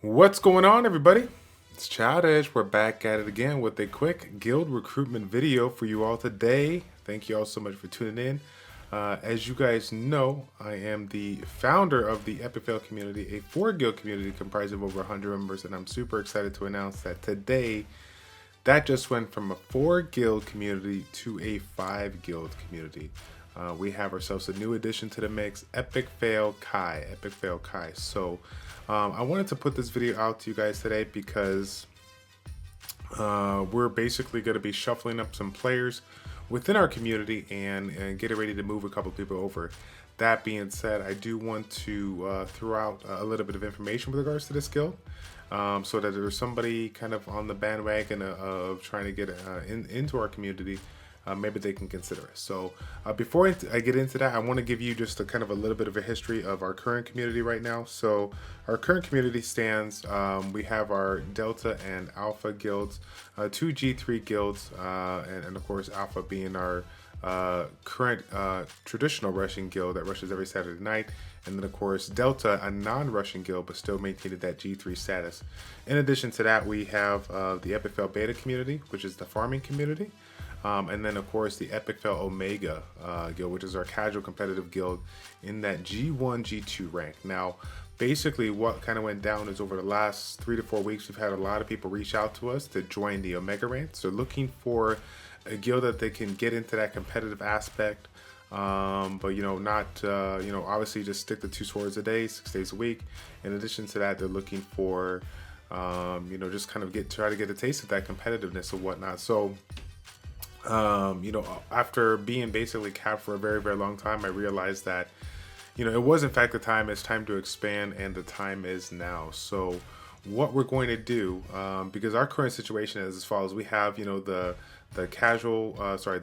What's going on, everybody? It's Childish. We're back at it again with a quick guild recruitment video for you all today. Thank you all so much for tuning in. As you guys know, I am the founder of the EpicFail community, a 4-guild community comprised of over 100 members, and I'm super excited to announce that today that just went from a 4-guild community to a 5-guild community. We have ourselves a new addition to the mix, EpicFail.Chi. EpicFail.Chi. So I wanted to put this video out to you guys today because we're basically going to be shuffling up some players within our community and getting ready to move a couple people over. That being said, I do want to throw out a little bit of information with regards to this guild, so that if there's somebody kind of on the bandwagon of trying to get into our community, maybe they can consider it. So before I get into that, I want to give you just a kind of a little bit of a history of our current community right now. So our current community stands, we have our Delta and Alpha guilds, 2 G3 guilds, and of course Alpha being our current traditional Russian guild that rushes every Saturday night, and then of course Delta, a non-Russian guild but still maintaining that G3 status. In addition to that, we have the EpicFail.Beta community, which is the farming community. And then of course the EpicFail.Omega guild, which is our casual competitive guild in that G1, G2 rank. Now, basically what kind of went down is over the last 3 to 4 weeks, we've had a lot of people reach out to us to join the Omega ranks. So looking for a guild that they can get into that competitive aspect, but not obviously just stick to 2 swords a day, 6 days a week. In addition to that, they're looking for just kind of try to get a taste of that competitiveness and whatnot. So after being basically capped for a very, very long time, I realized that, it was in fact the time. It's time to expand, and the time is now. So what we're going to do, because our current situation is as follows: we have, the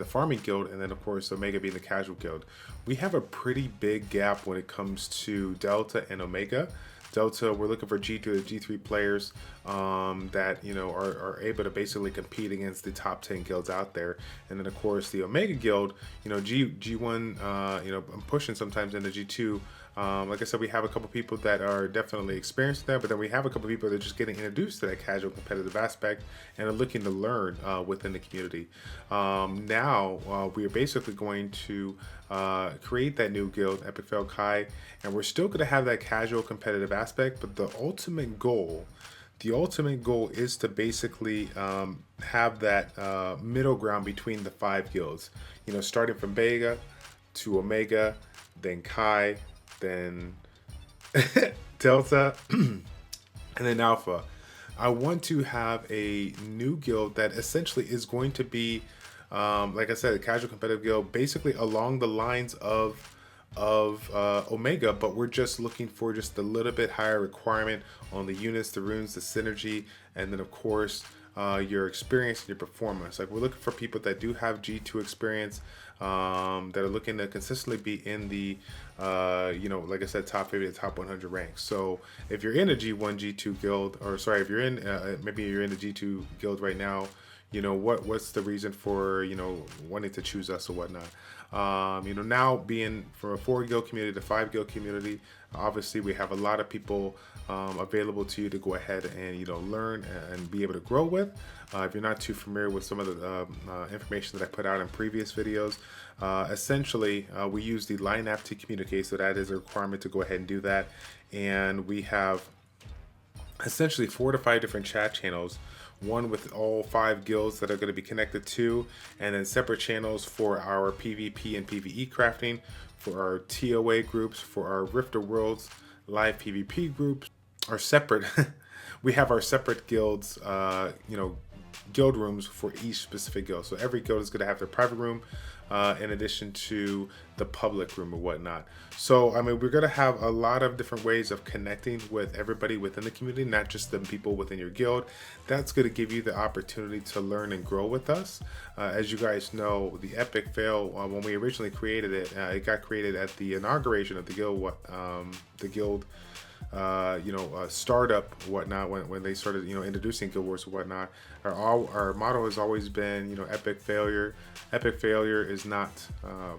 farming guild, and then of course Omega being the casual guild. We have a pretty big gap when it comes to Delta and Omega. Delta, we're looking for G2 to G3 players that are able to basically compete against the top 10 guilds out there. And then of course the Omega guild, G1, I'm pushing sometimes into G2. Like I said, we have a couple people that are definitely experienced in that, but then we have a couple people that are just getting introduced to that casual competitive aspect and are looking to learn within the community. Now we are basically going to create that new guild, EpicFail.Chi, and we're still going to have that casual competitive aspect, but the ultimate goal is to basically have that middle ground between the 5 guilds. Starting from Beta to Omega, then Chi, then Delta, and then Alpha. I want to have a new guild that essentially is going to be, like I said, a casual competitive guild, basically along the lines of Omega, but we're just looking for just a little bit higher requirement on the units, the runes, the synergy, and then of course your experience and your performance. Like, we're looking for people that do have G2 experience, that are looking to consistently be in the like I said, top 50 to top 100 ranks. So if you're in a G1, G2 guild, or sorry, if you're in maybe you're in the G2 guild right now, what's the reason for wanting to choose us or whatnot. Now being from a 4-guild community to 5-guild community, obviously we have a lot of people available to you to go ahead and learn and be able to grow with. If you're not too familiar with some of the information that I put out in previous videos, essentially we use the line app to communicate, so that is a requirement to go ahead and do that. And we have essentially 4 to 5 different chat channels, one with all 5 guilds that are going to be connected to, and then separate channels for our PvP and PvE crafting, for our ToA groups, for our Rifter Worlds live PvP groups, our separate we have our separate guilds, guild rooms for each specific guild. So every guild is going to have their private room, in addition to the public room or whatnot. So I mean, we're going to have a lot of different ways of connecting with everybody within the community, not just the people within your guild. That's going to give you the opportunity to learn and grow with us. As you guys know, the EpicFail, when we originally created it, it got created at the inauguration of the guild startup whatnot, when they started introducing guild wars and whatnot. Our motto has always been epic failure. Epic failure is not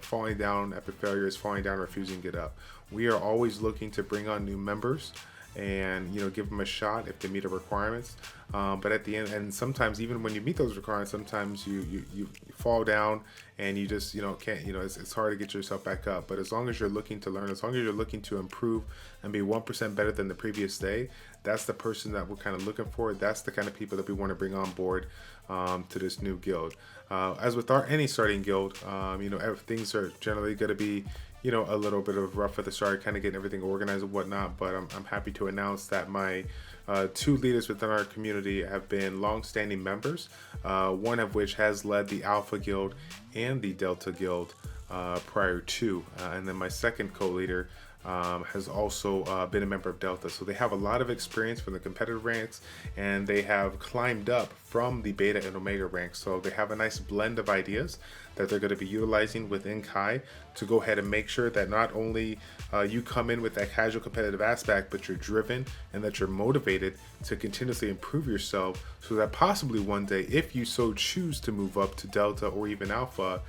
falling down. Epic failure is falling down, refusing to get up. We are always looking to bring on new members and give them a shot if they meet the requirements. But at the end, and sometimes even when you meet those requirements, sometimes you fall down and you just can't, it's hard to get yourself back up. But as long as you're looking to learn, as long as you're looking to improve and be 1% better than the previous day, that's the person that we're kind of looking for. That's the kind of people that we want to bring on board to this new guild. As with any starting guild, things are generally going to be a little bit of rough at the start, kind of getting everything organized and whatnot. But I'm happy to announce that my 2 leaders within our community have been long-standing members, one of which has led the Alpha Guild and the Delta Guild prior to, and then my second co-leader has also been a member of Delta. So they have a lot of experience from the competitive ranks, and they have climbed up from the Beta and Omega ranks. So they have a nice blend of ideas that they're going to be utilizing within Chi to go ahead and make sure that not only you come in with that casual competitive aspect, but you're driven and that you're motivated to continuously improve yourself, so that possibly one day, if you so choose to move up to Delta or even Alpha,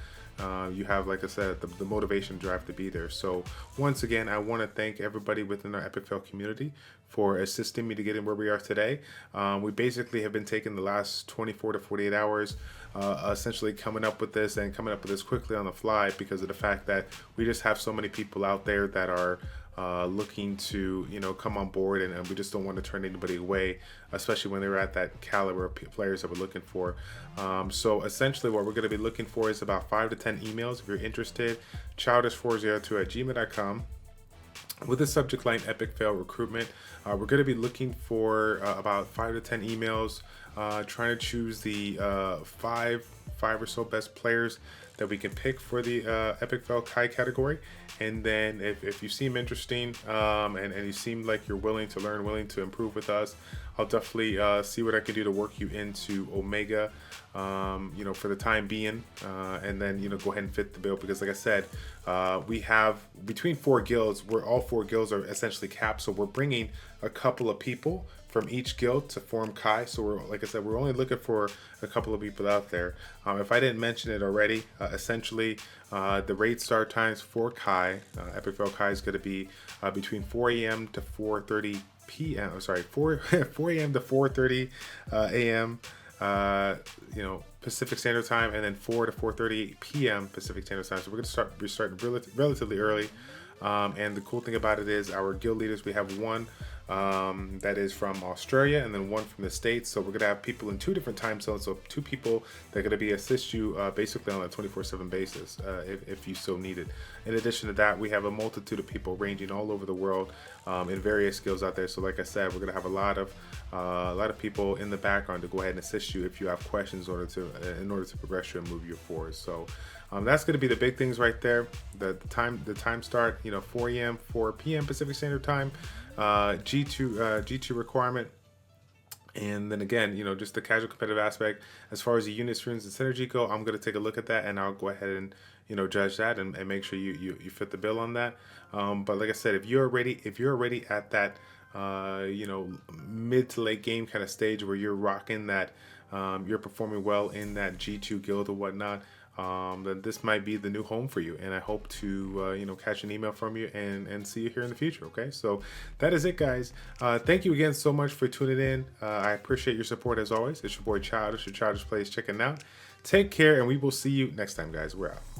you have, like I said, the motivation drive to be there. So once again, I want to thank everybody within our EpicFail community for assisting me to get in where we are today. We basically have been taking the last 24 to 48 hours, essentially coming up with this quickly on the fly, because of the fact that we just have so many people out there that are looking to come on board, and we just don't want to turn anybody away, especially when they're at that caliber of players that we're looking for. So essentially what we're going to be looking for is about 5 to 10 emails if you're interested. ChildishPlays@gmail.com with the subject line Epic Fail Recruitment. We're going to be looking for about 5 to 10 emails, trying to choose the five or so best players that we can pick for the EpicFail.Chi category. And then if you seem interesting and you seem like you're willing to learn, willing to improve with us, I'll definitely see what I can do to work you into Omega, for the time being, and then go ahead and fit the bill, because like I said, we have between 4 guilds, where all 4 guilds are essentially capped, so we're bringing a couple of people from each guild to form Chi. So we're, like I said, we're only looking for a couple of people out there. If I didn't mention it already, essentially the raid start times for Chi, EpicFail.Chi, is going to be between 4 a.m. to 4:30 p.m. I'm sorry, 4 a.m. to 4:30 a.m. Pacific Standard Time, and then 4 to 4:30 p.m. Pacific Standard Time. So we're going to start relatively early. And the cool thing about it is our guild leaders, we have one that is from Australia and then one from the States. So we're going to have people in 2 different time zones. So 2 people that are going to be assist you basically on a 24/7 basis if you so need it. In addition to that, we have a multitude of people ranging all over the world in various skills out there. So like I said, we're going to have a lot of people in the background to go ahead and assist you if you have questions in order to progress you and move you forward. So that's going to be the big things right there. The time start, 4 a.m., 4 p.m. Pacific Standard Time, G2 requirement. And then again, just the casual competitive aspect. As far as the unit strings and synergy go, I'm going to take a look at that, and I'll go ahead and judge that and make sure you fit the bill on that. But like I said, if you're already at that mid to late game kind of stage where you're rocking that, you're performing well in that G2 guild or whatnot, then this might be the new home for you. And I hope to catch an email from you and see you here in the future. Okay, so that is it, guys. Thank you again so much for tuning in. I appreciate your support as always. It's your boy Childish, your Childish Plays, checking out. Take care, and we will see you next time, guys. We're out.